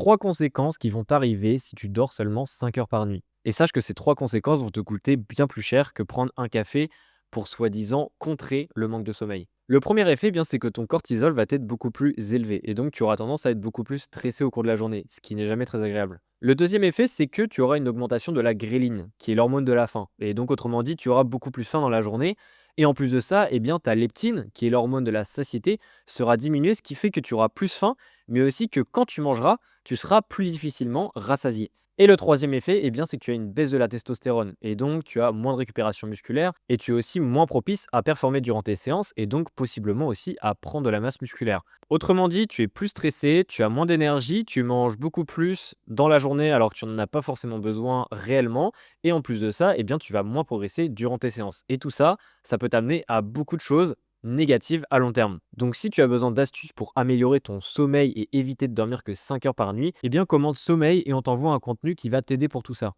3 conséquences qui vont t'arriver si tu dors seulement 5 heures par nuit. Et sache que ces 3 conséquences vont te coûter bien plus cher que prendre un café pour soi-disant contrer le manque de sommeil. Le premier effet, eh bien, c'est que ton cortisol va être beaucoup plus élevé et donc tu auras tendance à être beaucoup plus stressé au cours de la journée, ce qui n'est jamais très agréable. Le deuxième effet, c'est que tu auras une augmentation de la gréline, qui est l'hormone de la faim. Et donc, autrement dit, tu auras beaucoup plus faim dans la journée. Et en plus de ça, eh bien, ta leptine, qui est l'hormone de la satiété, sera diminuée, ce qui fait que tu auras plus faim, mais aussi que quand tu mangeras, tu seras plus difficilement rassasié. Et le troisième effet, eh bien, c'est que tu as une baisse de la testostérone. Et donc, tu as moins de récupération musculaire et tu es aussi moins propice à performer durant tes séances et donc possiblement aussi à prendre de la masse musculaire. Autrement dit, tu es plus stressé, tu as moins d'énergie, tu manges beaucoup plus dans la journée alors que tu n'en as pas forcément besoin réellement. Et en plus de ça, eh bien, tu vas moins progresser durant tes séances. Et tout ça, ça peut t'amener à beaucoup de choses négatives à long terme. Donc si tu as besoin d'astuces pour améliorer ton sommeil et éviter de dormir que 5 heures par nuit, eh bien commande sommeil et on t'envoie un contenu qui va t'aider pour tout ça.